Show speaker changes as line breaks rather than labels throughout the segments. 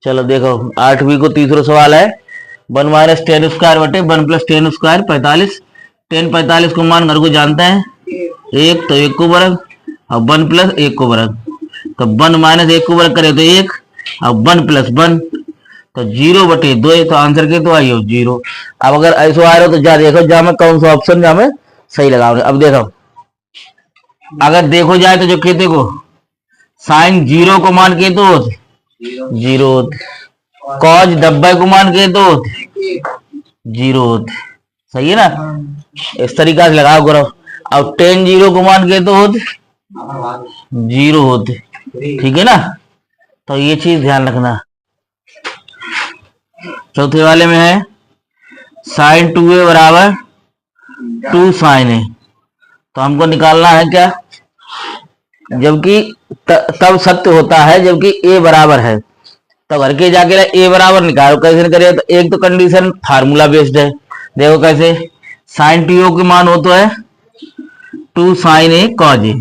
चलो देखो 8वीं को तीसरा सवाल है। 1 माइनस 10 स्क्वायर बटे 1 प्लस 10 स्क्वायर 45। 10 45 को मान घर को जानते हैं एक, तो 1 को वर्ग और 1 प्लस 1 को वर्ग, तो 1 माइनस 1 को वर्ग करे तो 1 और 1 प्लस 1 तो 0 बटे 2। तो आंसर के तो आई हो 0। अब अगर ऐसा आ रहा हो तो जा देखो जहां में कौन सा ऑप्शन जहां में सही लगाओगे। अब देखो अगर देखो जाए तो जो कहते को साइन 0 को मान के तो 0 होते, कॉज 90 को मान के तो 0 होते, सही है ना। इस तरीका से लगाओ करो। अब 10 0 को मान के तो 0 होते, ठीक है ना। तो ये चीज ध्यान रखना। चौथे वाले में है साइन 2a बराबर 2 साइन a। तो हमको निकालना है क्या, जबकि तब सत्य होता है जबकि a बराबर है। तो घर के जाके a बराबर निकालो। कैसे करें, तो एक तो कंडीशन फार्मूला बेस्ड है। देखो कैसे, साइन टी ओ के मान हो तो है 2 साइन a कॉज a,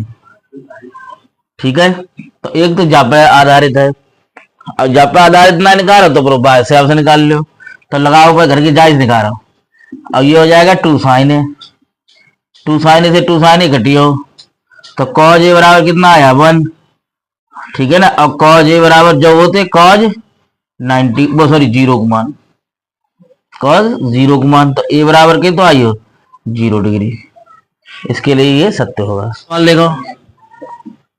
ठीक है। तो एक तो जापा आधारित है। अब जापा आधारित ना निकालो तो प्रो बाय से आपसे निकाल लो। तो लगाओ पर घर की जायज निकालो। अब ये हो जाएगा 2 साइन a, 2 साइन a से 2 साइन a घटियो तो कॉज a बराबर कितना आया 1, ठीक है ना। अब कॉज a बराबर जो होते कॉज 90 वो सॉरी 0 को मान, कॉज 0 को मान, तो a बराबर के तो आई हो 0 डिग्री। इसके लिए ये सत्य होगा। सवाल देखो,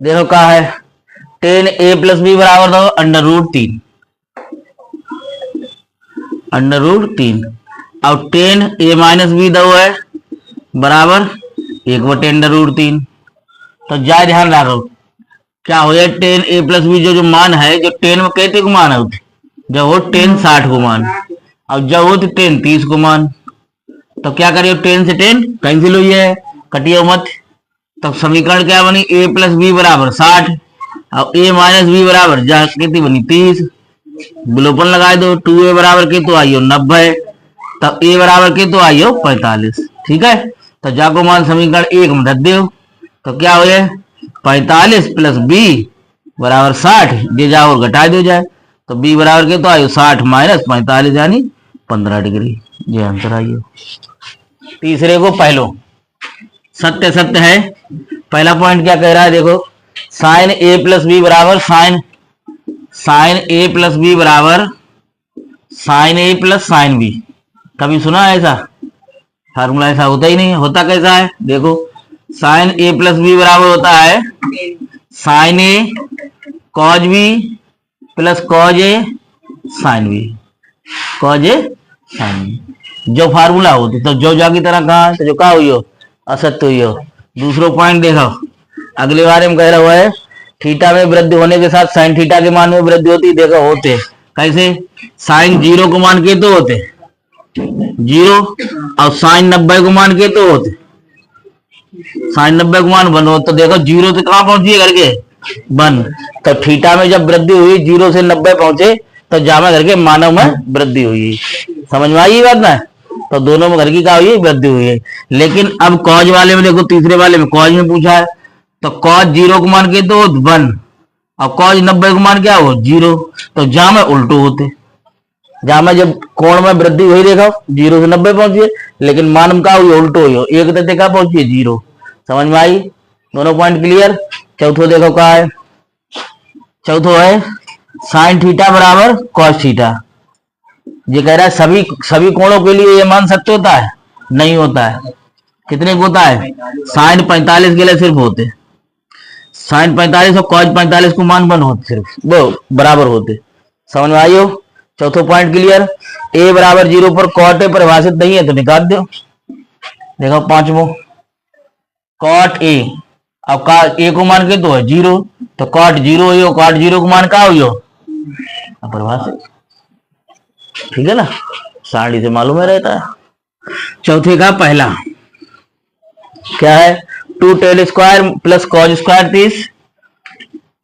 देखो क्या है 10a प्लस b बराबर दो √3, √3। अब 10a माइनस b दो है बराबर 1/√3। तो जा ध्यान रखो क्या हो जाए 10a प्लस b जो मान है, जो 10 में कहते को मान है जब हो 10 60 को मान, अब जब हो तो 10 30 को मान। तो क्या करियो 10 से 10 कैंसिल हुई है, कटियो मत। तो समीकरण क्या बनी a प्लस बी बराबर 60 और a माइनस बी बराबर कितनी बनी 30। विलोपन लगाए दो 2a बराबर के तो आइयो 90, तब a बराबर के तो आइयो 45, ठीक है। तो जाको मान समीकरण 1 में रख दो तो क्या हो जाए 45 प्लस b बराबर 60, ये जाओ और घटा दो जाए तो b बराबर के तो आइयो 60 माइनस 45 यानी 15 डिग्री। ये आंसर आइयो। तीसरे को पहलो सत्य सत्य है। पहला पॉइंट क्या कह रहा है, देखो साइन a प्लस बी बराबर साइन a प्लस बी बराबर sine a plus sine B. कभी सुना है ऐसा फार्मूला? ऐसा होता ही नहीं है। होता कैसा है, देखो साइन a प्लस बी बराबर होता है sine a cos B plus cos a sine B, cos a sine B जो फार्मूला होती। तो जो की तरह कहा तो जो कहा हुई हो असत्य हुई हो। दूसरा पॉइंट देखो अगले बारे में कह रहा हुआ है थीटा में वृद्धि होने के साथ साइन थीटा के मान में वृद्धि होती। देखो होते कैसे, साइन 0 को मान के तो होते 0 और साइन 90 को मान के तो होते साइन 90 को मान 1 हो। तो देखो 0 से कहां पहुंची करके 1, तो थीटा में जब वृद्धि हुई 0 से 90 पहुंचे तो जामा करके मानव में वृद्धि हुई। समझ में आई बात ना। तो दोनों में घर की क्या हुई है वृद्धि हुई है। लेकिन अब कॉज वाले में देखो तीसरे वाले में कॉज में पूछा है तो कॉज 0 को मान के तो 1 और कॉज 90 को मान क्या हो 0। तो जहां में उल्टो होते, जहां में जब कोण में वृद्धि हुई देखो 0 से 90 पहुंची लेकिन मान का हुई उल्टो हुई हो, एक तथ्य का पहुंची 0। समझ में आई, दोनों पॉइंट क्लियर। चौथो देखो क्या है, चौथो है साइन थीटा बराबर कॉस थीटा। ये कह रहा है सभी कोणों के लिए ये मान सत्य होता है? नहीं होता है। कितने को होता है? साइन 45 के लिए सिर्फ होते, साइन 45 और कॉज 45 को मान 1 होते, सिर्फ वो बराबर होते। समझ में आई हो। चौथो पॉइंट क्लियर। a बराबर 0 पर कॉट ए परिभाषित नहीं है तो निकाल दो। देखो पांचवो कॉट ए, अब a को मान के तो है 0 तो कॉट 0 हो, कॉट 0 को मान का हो परिभाषित, ठीक है ना। सारणी से मालूम है रहता है। चौथे का पहला क्या है 2 tan square plus cos square 30,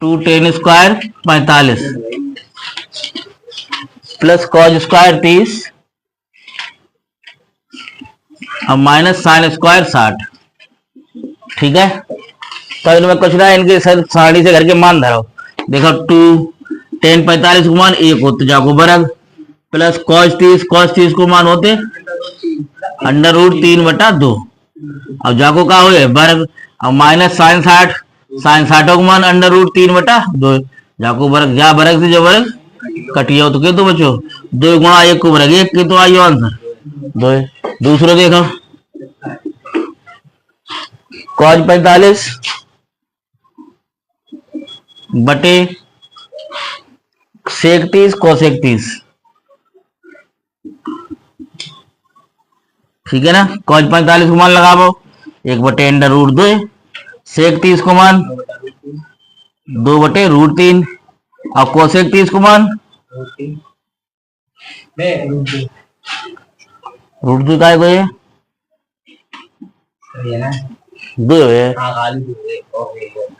2 tan square 45 plus cos square 30 और माइनस साइन स्क्वायर 60, ठीक है। तो इनमें कुछ ना इनके सारणी से घर के मान धरो। देखो 2 टेन 45 को मान 1 होते जाको वर्ग प्लस cos 30 को मान होते √3/2 अब जाको का हुए वर्ग अब माइनस sin 60 को मान √3/2 जाको वर्ग जा वर्ग से जो वर्ग कटियो तो के तो बचो 2 गुणा 1 को वर्ग 1 के तो आइयो आंसर 2। दूसरा देखो cos 45 बटे sec 30 cosec 30 ठीक है ना। cos 45 को मान लगाओ 1/√2 sec 30 को मान 2/√3 और cosec 30 को मान √2 का है 2 है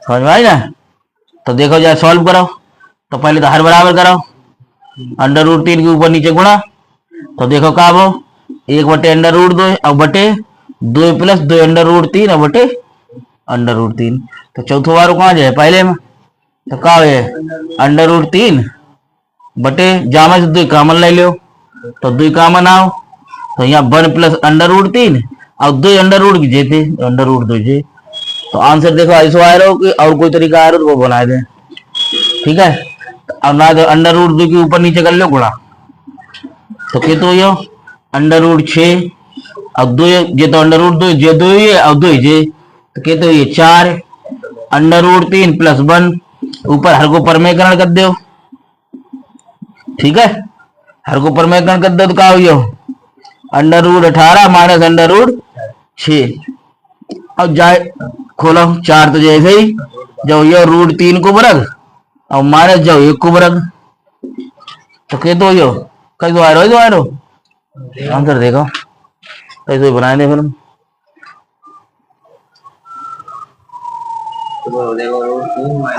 समझ में आई ना। तो देखो जाए सॉल्व करो तो पहले तो हर बराबर करो √3 के ऊपर नीचे गुणा तो देखो का वो 1/√2 अब बटे 2 प्लस 2 √3 अब बटे √3 तो चौथो बार कहाँ जाए पहले में तो का है √3 बटे जामा से 2 कॉमन ले लो तो 2 कॉमन आओ तो यहाँ 1 प्लस √3 और 2 अंडर की जेते √2 जे तो आंसर देखो ऐसा आ रहा हो कि और कोई तरीका आ रहा हो तो वो बना दे ठीक है। अब ना तो √2 के ऊपर नीचे कर लो गुणा तो क्या तो यो √6 अब 2 ये तो √2 जे 2 है और 2 जे तो क्या तो ये 4 √3 प्लस 1 ऊपर हर को परमेकरण कर दो ठीक है। हर को परमेकरण कर दो तो क्या हो √18 माइनस √6 अब जाए खोलो 4 तो जैसे ही जो ये √3 को वर्ग और माइनस जो 1 को वर्ग तो के दो यो कई दो आ रहा आंसर देखो कैसे बनाए दे फिर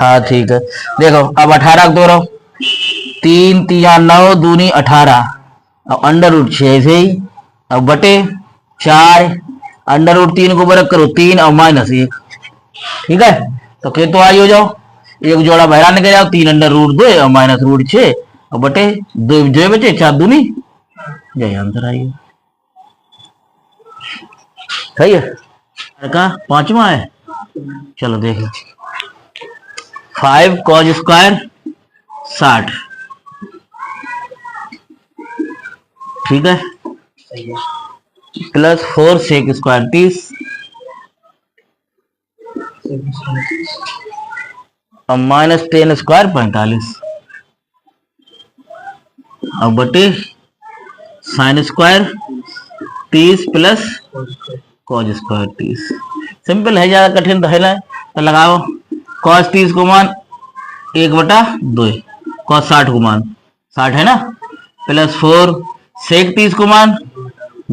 हाँ ठीक है। देखो अब 18 को दो 3 3 9 दूनी 18 अब √6 ऐसे ही अब बटे 4 √3 को वर्ग करो 3 और -1 ठीक है। तो के तो आई हो जाओ एक जोड़ा बहरा निकल जाओ 3 √2 और -√6 और बटे 2 जो बचे 4 दूनी यही आंसर आई सही है का 5वां है। चलो देखो 5 cos स्क्वायर 60 ठीक है प्लस 4 sec स्क्वायर 30 और -10 स्क्वायर 45 और बटे sin square 30 plus cos square 30 simple है ज्यादा कठिन तो है ना। तो लगाओ cos 30 को मान 1/2 cos 60 को मान 60 है ना प्लस 4 sec 30 को मान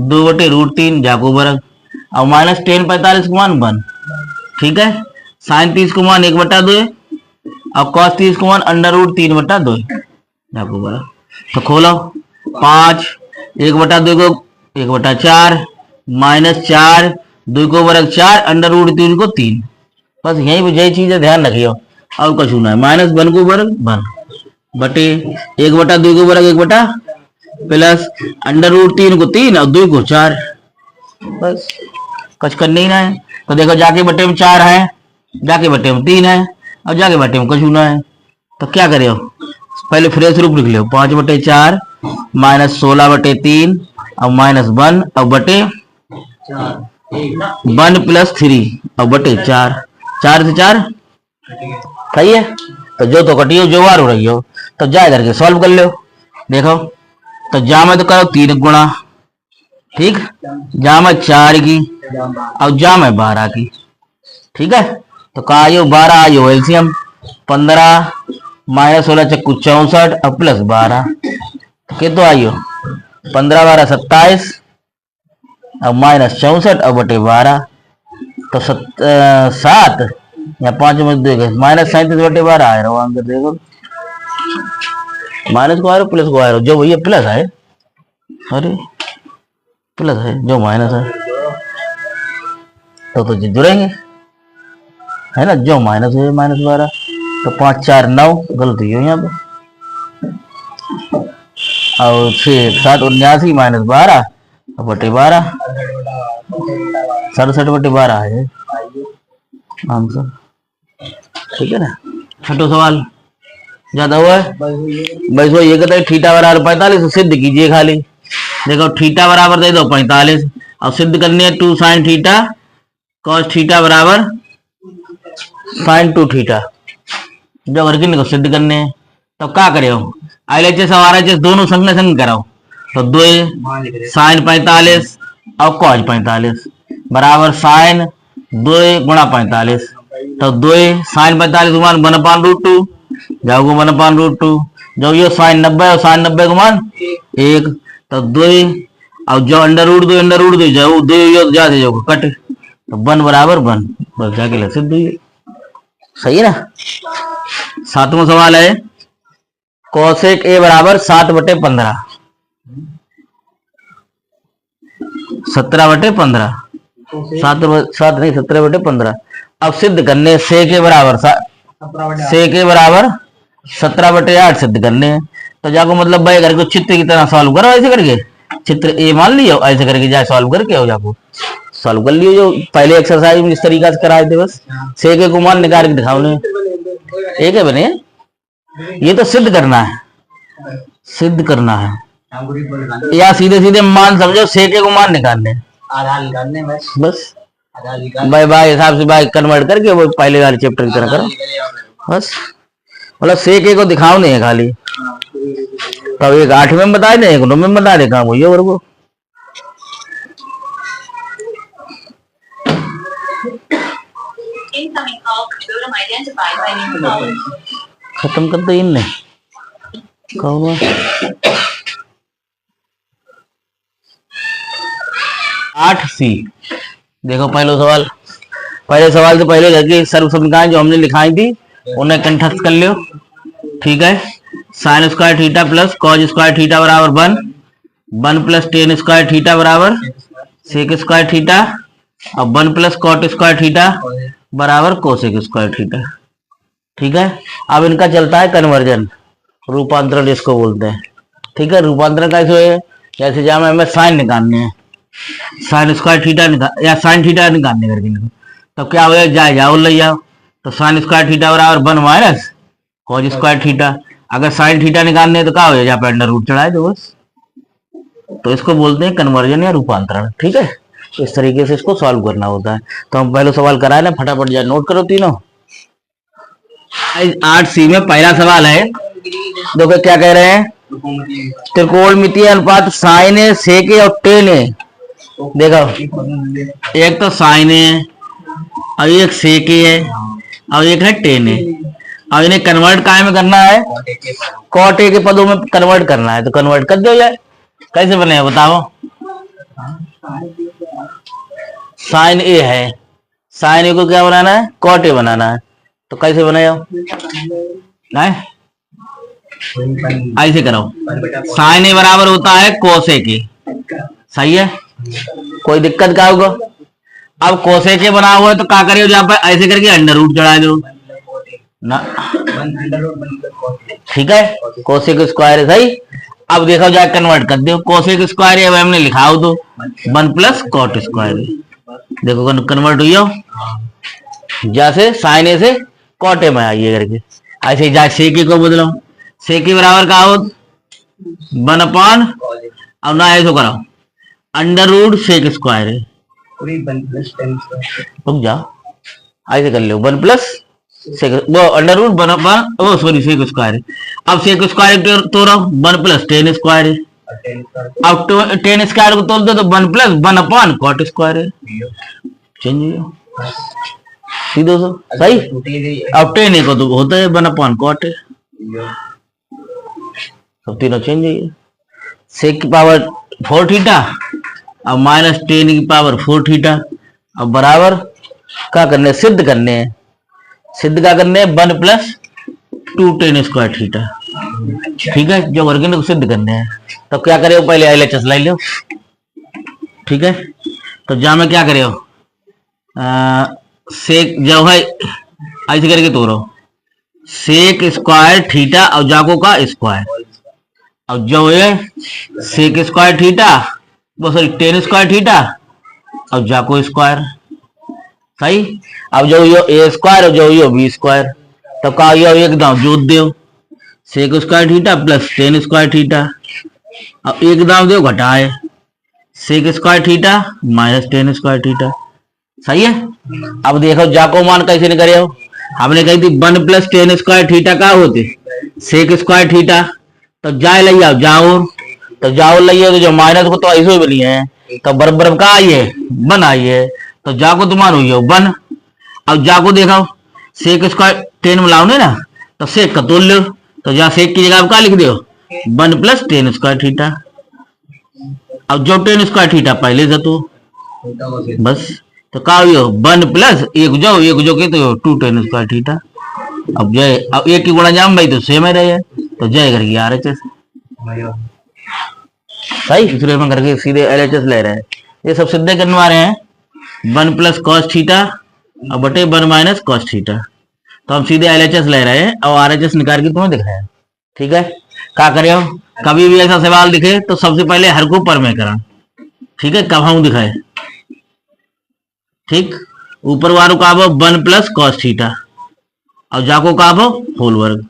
2/√3 जाको वर्ग और -10 45 को मान 1 ठीक है। sin 30 को मान 1/2 और cos 30 को मान √3/2 जाको वर्ग तो खोलो 5 1/2 को 1/4 -4 2 को वर्ग 4 √3 को 3 बस यही चीज है ध्यान रखियो और कुछ ना है -1 को वर्ग 1 बटे 1/2 को वर्ग 1 प्लस √3 को 3 और 2 को 4 बस कुछ करना ही ना है। तो देखो जाके बटे में 4 है जाके बटे में 3 है और जाके बटे में कुछ ना है तो क्या करियो पहले फ्रेश रूप लिख लो 5/4 -16/3 और -1 और बटे 1 प्लस 3 और बटे 4 4 से 4 सही है। तो जो तो कटियो जो बार हो रही हो तो जा करके सॉल्व कर लो देखो तो जा में तो करो 3 गुणा ठीक जा में 4 की और जा में 12 की ठीक है। तो का आयो 12 आयो एलसीएम 15 -16 चक्कू 64 और प्लस 12 तो के तो आयो 15 12 27 और -64 और बटे 12 तो 7 या 5 में देगा -37/12 आ रहा आंसर देखो माइनस को आ रहा प्लस को आ रहा जो भैया प्लस है अरे प्लस है जो माइनस है तो जुड़ेंगे है ना जो माइनस है -12 तो 5 4 9 गलती है यहाँ पे और 6 माइनस 12 बटे 12, 67/12 है आंसर। ठीक है ना। छठो सवाल ज्यादा हुआ है भाई। वो ये कहता है थीटा बराबर 45, सिद्ध कीजिए खाली। देखो थीटा बराबर दे दो 45 और सिद्ध करनी है 2 sin थीटा cos थीटा बराबर sin 2 थीटा। जो वर्किंग को सिद्ध करने हैं तो क्या करो, LHS और RHS दोनों संग संग कराओ। तो 2 sin 45 और cos 45 बराबर sin 2 गुणा 45। तो 2 sin 45 का मान 1/√2 जाओगे 1/√2। जब ये sin 90 और sin 90 का मान 1, तो 2 और जो अंडर रूट 2 जाओ 2 जाते जाओ कट, तो 1 बराबर 1 बस जाके ले सिद्ध हुई। सही है ना। सातवां सवाल है कोसेक ए बराबर 7/15, 17/15, 7 नहीं 17/15। अब सिद्ध करने से के बराबर 17/8 सिद्ध करने हैं। तो जाको मतलब भाई करके चित्र की तरह सॉल्व करो, ऐसे करके चित्र ए मान लियो, ऐसे करके जाए सॉल्व करके हो जाको सॉल्व कर लियो जो पहले एक्सरसाइज में इस तरीका से कराए थे। बस से के को मान निकाल के दिखाओ ने एक है बने। ये तो सिद्ध करना है, सिद्ध करना है या सीधे सीधे मान समझो से के को मान निकालने आधार निकालने बस भाई भाई हिसाब से भाई कन्वर्ट करके वो पहले वाले चैप्टर की तरह करो बस। मतलब से के को दिखाओ नहीं है खाली। तब एक 8 में बता दे, एक 9 में बता दे कहा वही और को खत्म कर दो इनने कौन 8C। देखो पहले सवाल से पहले लगे सर्व समीकरण जो हमने लिखाई थी उन्हें कंठस्थ कर लियो। ठीक है। Sine square theta plus cos square theta बराबर 1 प्लस टेन स्क्वायर थीटा बराबर सेक स्क्वायर थीटा और 1 प्लस कॉट स्क्वायर थीटा बराबर कोसेक स्क्वायर थीटा। ठीक है। अब इनका चलता है कन्वर्जन, रूपांतरण इसको बोलते हैं। ठीक है। रूपांतरण कैसे है, जैसे जहां हमें साइन निकालने हैं, साइन स्क्वायर थीटा या साइन थीटा निकालने करके तो क्या हो जाए जाओ ले जाओ। तो साइन स्क्वायर थीटा बराबर 1 माइनस कॉज स्क्वायर थीटा। अगर साइन थीटा निकालने तो क्या हो जाए पे अंडर रूट चढ़ाए दो बस। तो इसको बोलते हैं कन्वर्जन या रूपांतरण। ठीक है। तो इस तरीके से इसको सॉल्व करना होता है। तो हम पहले सवाल कराए ना, फटाफट जाए नोट करो तीनों। 8C में पहला सवाल है, देखो क्या कह रहे हैं, त्रिकोणमितीय अनुपात साइन ए सेक ए और टेन ए। देखो एक तो साइन ए और एक सेक ए है और एक है टेन ए। अब इन्हें कन्वर्ट काय में करना है, कॉट ए के पदों में कन्वर्ट करना है। तो कन्वर्ट कर दो जाए, कैसे बने बताओ। साइन ए है, साइन ए को क्या बनाना है, कॉट ए बनाना है। तो कैसे बनाओ, ऐसे करो। साइन ए बराबर होता है कोसे के, सही है, कोई दिक्कत क्या होगा। अब कोसे के बना हुआ है तो क्या करियो, जहाँ पर ऐसे करके अंडर रूट चढ़ा दो ना। ठीक है। कोसे के स्क्वायर है सही। अब देखो जाए कन्वर्ट कर दो, कोसे के स्क्वायर है हमने लिखा हो तो 1 प्लस कॉट स्क्वायर। देखो कन्वर्ट हुई हो, जैसे साइन ए से कॉट ए में आइए करके ऐसे जाए सेके को बदलो। सेके बराबर का हो 1/, अब ना ऐसा करो अंडर रूट सेक स्क्वायर है, रुक जाओ ऐसे कर लो 1 प्लस वो अंडर रूट 1/, ओ सॉरी सेक स्क्वायर है। अब सेक स्क्वायर तोड़ो 1 प्लस टेन स्क्वायर है। अब टेन स्क्वायर को तोड़ दो तो 1 प्लस 1/, कॉट स्क्वायर है। चेंज सीधो सो सही। अब टेन ए को तो होता है 1/, कॉट है। सब तीनों चेंज है। सेक की पावर 4 थीटा अब माइनस टेन की पावर 4 थीटा। अब बराबर क्या करने, सिद्ध करने हैं। सिद्ध क्या करने हैं, 1 प्लस 2 टेन स्क्वायर थीटा। ठीक है। जो वर्गीन को सिद्ध करने हैं तो क्या करे, पहले LHS लाई लो। ठीक है। तो जहां में क्या करे, सेक जो है ऐसे करके तोड़ो, सेक स्क्वायर थीटा और जाको का स्क्वायर अब जो ये सेक स्क्वायर थीटा, वो सॉरी टेन स्क्वायर थीटा और जाको स्क्वायर, सही। अब जो यो ए स्क्वायर और जो यो बी स्क्वायर, तो का यो एकदम जोड़ दो, sec square theta plus tan square theta, अब एकदम दो घटाए, sec square theta minus tan square theta, सही है। अब देखो जाको मान कैसे निकले हो, हमने कही थी 1 प्लस टेन स्क्वायर थीटा का होते सेक स्क्वायर थीटा, तो जाए लइए आओ जाओ, तो जाओ लइए तो जो माइनस को तो ऐसे बनी है, तो बराबर का आई है 1 आई है, तो जाको तुम्हारा हुई हो 1। अब जाको देखो सेक स्क्वायर टेन मिलाओ ना, तो सेक का तोल लो, तो जहाँ सेक की जगह आप क्या लिख दो 1 प्लस टेन स्क्वायर थीटा। अब जो टेन स्क्वायर थीटा पहले से तो बस, तो का हो 1 प्लस एक जो के तो 2 टेन स्क्वायर थीटा। अब जय अब एक की गुणा जाम भाई तो सेम है रहे, तो जय करके RHS सही, दूसरे में करके सीधे LHS ले रहे हैं। ये सब सिद्धे करने रहे हैं 1 प्लस कॉस थीटा और बटे 1 माइनस कॉस थीटा, तो हम सीधे LHS ले रहे हैं और RHS निकाल के तुम्हें दिख रहे हैं। ठीक है, क्या करे हो कभी भी ऐसा सवाल दिखे तो सबसे पहले हर को पर में करा, ठीक है, कब हम दिखाए, ठीक। ऊपर वालों का 1 प्लस कॉस थीटा और जाको का होल वर्ग,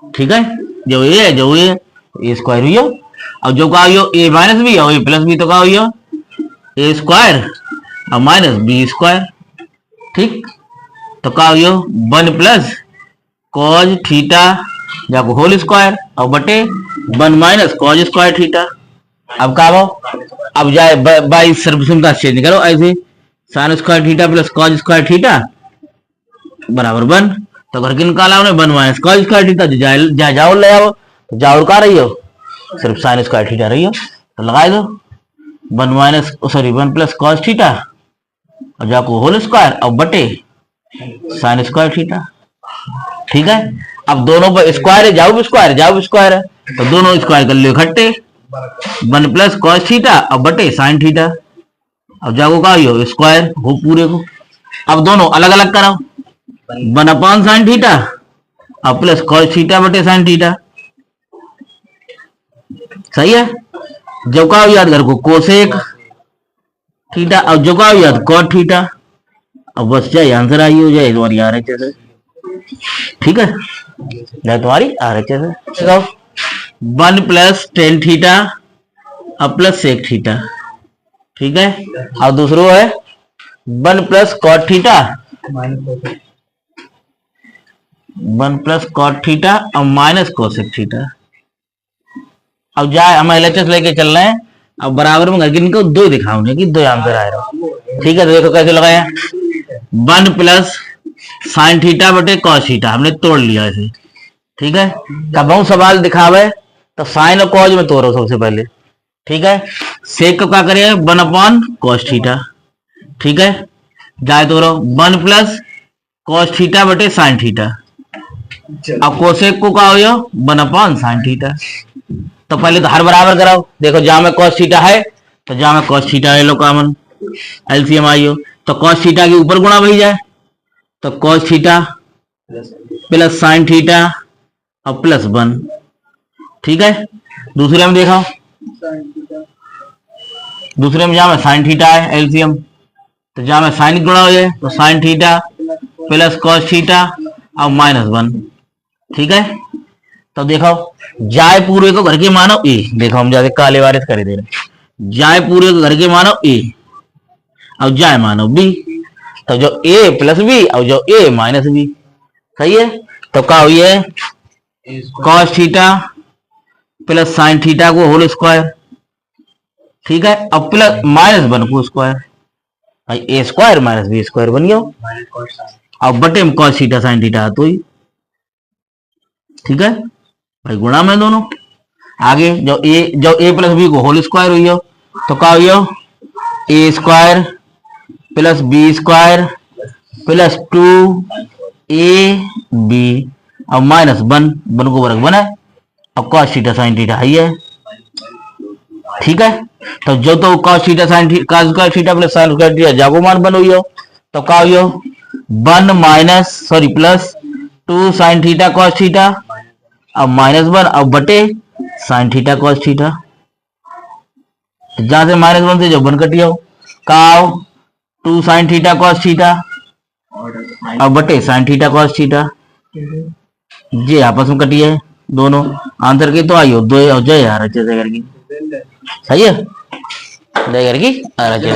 ठीक है, जो ये स्क्वायर हुई हो, और जो का हो ए माइनस बी और ए प्लस बी, तो का हुई हो ए स्क्वायर और माइनस बी स्क्वायर, ठीक। तो का हुई हो 1 प्लस कॉज थीटा जाको होल स्क्वायर और बटे 1 माइनस कॉज स्क्वायर थीटा। अब का हो, अब जाए बाई सर्वसम का चेंज करो ऐसे, sine square theta plus cos square theta बराबर 1, तो घर के निकाला 1 माइनस कॉज स्क्वायर थीटा, जो जाओ ले आओ, तो जाओ का रही हो सिर्फ साइन स्क्वायर थीटा रही हो, तो लगाए दो 1 minus sorry 1 plus cos theta और जाको होल स्क्वायर और बटे साइन स्क्वायर थीटा, ठीक है। अब दोनों पर स्क्वायर है, जाओ स्क्वायर है, तो दोनों स्क्वायर कर लो इकट्ठे 1 प्लस कॉस थीटा और बटे साइन थीटा, अब जाको का हो स्क्वायर हो पूरे को। अब दोनों अलग अलग कराओ 1 अपॉन साइन थीटा और प्लस कॉस थीटा बटे साइन थीटा, सही है। जो का याद कर को कोसेक थीटा और जो का याद कॉट थीटा, अब बस जाए आंसर आई हो जाए तुम्हारी RHS है, ठीक है, जाए तुम्हारी RHS है। 1 प्लस टेन थीटा और प्लस सेक थीटा, ठीक है, और दूसरो है 1 plus cot theta 1 plus cot theta और माइनस कोसेक थीटा। अब जाए हम LHS लेके चल रहे हैं, अब बराबर में करके इनको दो दिखाऊंगे कि दो आंसर आए रहा, ठीक है। तो देखो कैसे लगाया 1 प्लस साइन थीटा बटे कॉस थीटा हमने तोड़ लिया इसे, ठीक है। कब हम सवाल दिखावे तो साइन और कॉस में तोड़ो सबसे पहले, ठीक है। सेक को क्या करें 1 अपॉन कॉस थीटा, ठीक है, जाए तोड़ो 1 प्लस कॉस थीटा बटे साइन थीटा, अब कोसेक को क्या हो 1 अपॉन साइन थीटा, तो पहले तो हर बराबर कराओ, देखो जहां में कॉस थीटा है तो जहां में कॉस थीटा ले लो कॉमन, LCM आई हो, तो कॉस थीटा के ऊपर गुणा वही जाए, तो cos theta plus sine theta और प्लस 1, ठीक है। दूसरे में देखो, दूसरे में जहां में साइन थीटा है LCM, तो जहां में साइन गुणा हो जाए तो sine theta plus cos theta और माइनस 1, ठीक है। तो देखो जाए पूरे को घर के मानो ए, देखो हम जाके काले वारिस कर दे रहे, जाए पूरे को घर के मानो ए और जाए मानो बी, तो जो ए प्लस बी और जो ए माइनस बी, सही है। तो क्या हुई है cos theta plus sine theta को होल स्क्वायर, ठीक है, अब प्लस माइनस 1 को स्क्वायर, भाई ए स्क्वायर माइनस बी स्क्वायर बन गया, अब बटे में कॉस थीटा साइन थीटा तो ही, ठीक है भाई, गुणा में दोनों। आगे जो ए प्लस बी को होल स्क्वायर हुई हो, तो क्या हुई हो A square plus B square plus 2ab और माइनस 1 को वर्ग बना, अब कॉस थीटा साइन थीटा है, ठीक है। तो जो तो cos theta sine theta plus sine square theta जागो मान बन हुई हो, तो क्या हुई हो 1 minus sorry plus 2 sine theta cos theta अब माइनस 1 अब बटे साइन थीटा कॉस थीटा, जहां से -1 से जो 1 कट जाओ का आओ 2 साइन थीटा कॉस थीटा अब बटे साइन थीटा कॉस थीटा, ये आपस में कटी है दोनों, आंसर की तो आई हो 2 जय यार अच्छे से करके, सही है जय करके।